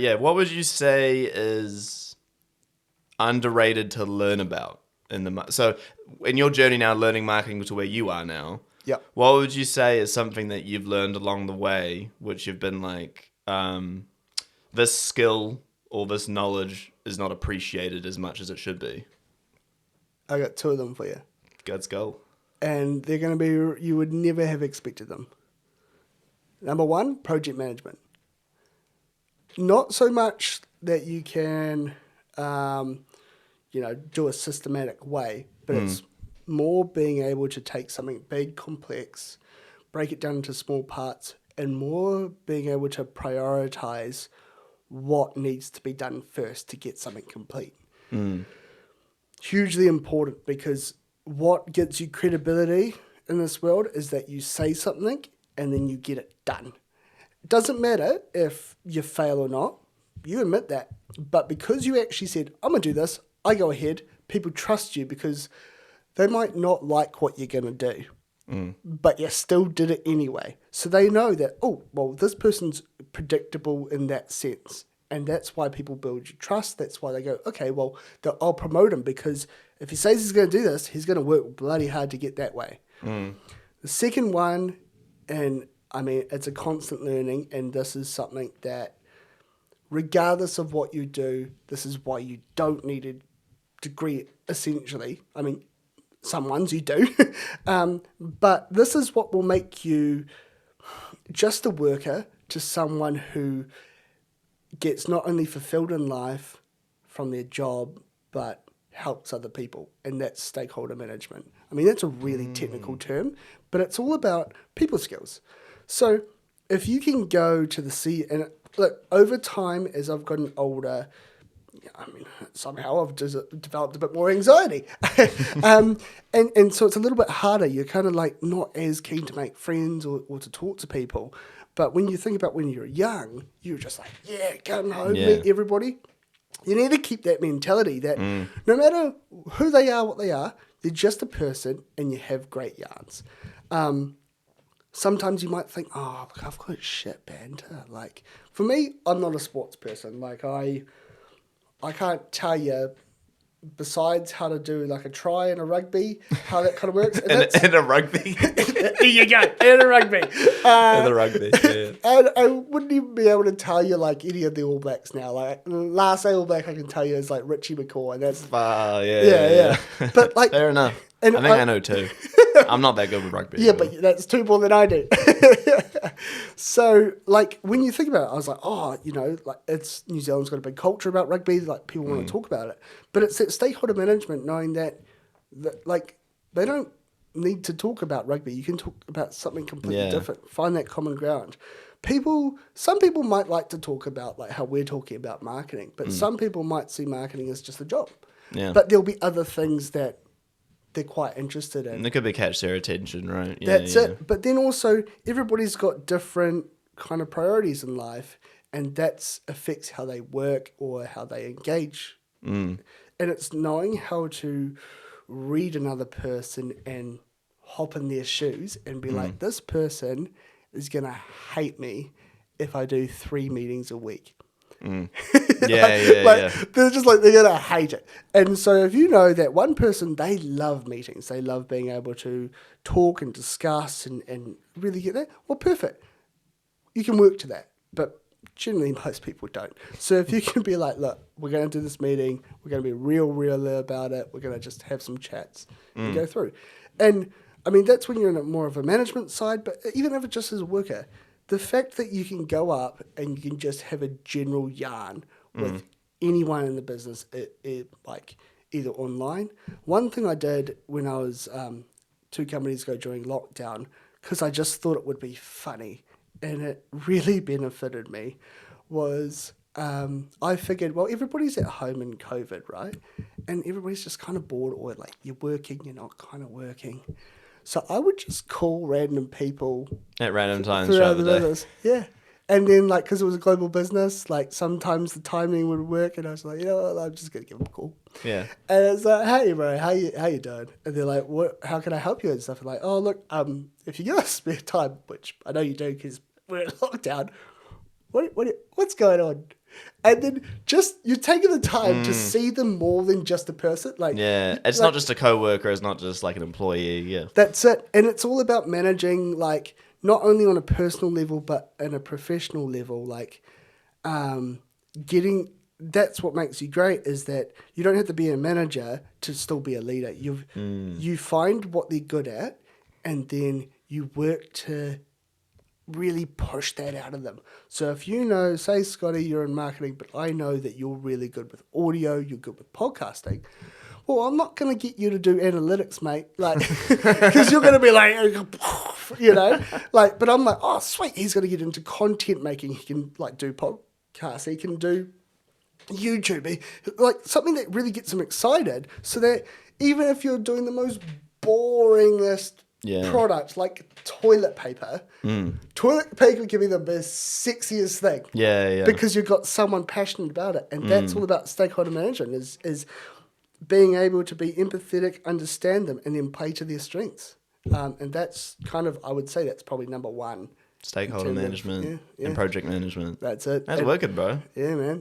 Yeah, what would you say is underrated to learn about so in your journey now learning marketing to where you are now? Yeah. What would you say is something that you've learned along the way, which you've been like, this skill or this knowledge is not appreciated as much as it should be? I got two of them for you. Let's go. And they're going to be, you would never have expected them. Number one, project management. Not so much that you can, do a systematic way, but it's more being able to take something big, complex, break it down into small parts, and more being able to prioritize what needs to be done first to get something complete. Hugely important, because what gives you credibility in this world is that you say something and then you get it done. It doesn't matter if you fail or not. You admit that. But because you actually said, I'm going to do this, I go ahead, people trust you because they might not like what you're going to do. But you still did it anyway. So they know that, oh, well, this person's predictable in that sense. And that's why people build your trust. That's why they go, okay, well, I'll promote him because if he says he's going to do this, he's going to work bloody hard to get that way. The second one, and I mean, it's a constant learning, and this is something that regardless of what you do, this is why you don't need a degree, essentially. I mean, some ones you do. But this is what will make you just a worker to someone who gets not only fulfilled in life from their job, but helps other people. And that's stakeholder management. I mean, that's a really technical term, but it's all about people skills. So if you can go to the sea, and look, over time, as I've gotten older, I mean, somehow I've developed a bit more anxiety. And so it's a little bit harder. You're kind of like not as keen to make friends or to talk to people. But when you think about when you're young, you're just like, yeah, come home, meet everybody. You need to keep that mentality that no matter who they are, what they are, they're just a person and you have great yarns. Sometimes you might think, oh, look, I've got shit banter. Like, for me, I'm not a sports person. Like, I can't tell you, besides how to do like a try in a rugby, how that kind of works. In a rugby? There you go, in a rugby. In the rugby, yeah. And I wouldn't even be able to tell you like any of the All Blacks now. Like, the last All Black I can tell you is like Richie McCaw, and that's... Yeah. But like... Fair enough. And I think I know too. I'm not that good with rugby. Yeah, but that's two more than I do. So, like, when you think about it, I was like, oh, like, it's New Zealand's got a big culture about rugby. Like, people want to talk about it. But it's that stakeholder management, knowing that, like, they don't need to talk about rugby. You can talk about something completely different. Find that common ground. Some people might like to talk about, like, how we're talking about marketing. But some people might see marketing as just a job. Yeah. But there'll be other things that they're quite interested in. And it could be catch their attention, right? That's it. But then also, everybody's got different kind of priorities in life, and that affects how they work or how they engage. And it's knowing how to read another person and hop in their shoes and be like, this person is going to hate me if I do 3 meetings a week. Yeah. They're just like, they're gonna hate it. And so if you know that one person, they love meetings, they love being able to talk and discuss and really get that, well, perfect, you can work to that. But generally most people don't. So if you can be like, look, we're going to do this meeting, we're going to be real about it, we're going to just have some chats and go through. And I mean, that's when you're in more of a management side, but even if it's just as a worker, the fact that you can go up and you can just have a general yarn with anyone in the business, like either online. One thing I did when I was 2 companies ago during lockdown, because I just thought it would be funny and it really benefited me, was I figured, well, everybody's at home in COVID, right? And everybody's just kind of bored, or like you're working, you're not kind of working. So I would just call random people at random times throughout the day. Yeah. And then, like, because it was a global business, like, sometimes the timing would work, and I was like, you know what, I'm just going to give them a call. Yeah. And it's like, hey, bro, how you doing? And they're like, how can I help you and stuff? And like, oh, look, if you got spare time, which I know you do because we're in lockdown, what's going on? And then just you're taking the time to see them more than just a person. Like Yeah, it's like, not just a coworker. It's not just like an employee. Yeah. that's it. And it's all about managing, like, not only on a personal level, but in a professional level. Like, that's what makes you great is that you don't have to be a manager to still be a leader. You find what they're good at, and then you work to really push that out of them. So if you know, say, Scotty, you're in marketing, but I know that you're really good with audio, you're good with podcasting. Well, I'm not going to get you to do analytics, mate. Like, because you're going to be like, like, but I'm like, oh, sweet. He's going to get into content making. He can like do podcasts. He can do YouTube, like something that really gets him excited. So that even if you're doing the most boringest product, like toilet paper can be the best, sexiest thing. Yeah. Because you've got someone passionate about it, and that's all about stakeholder management. Is being able to be empathetic, understand them, and then play to their strengths. And that's kind of, I would say, that's probably number one. Stakeholder management and project management. That's it. That's working, bro. Yeah, man.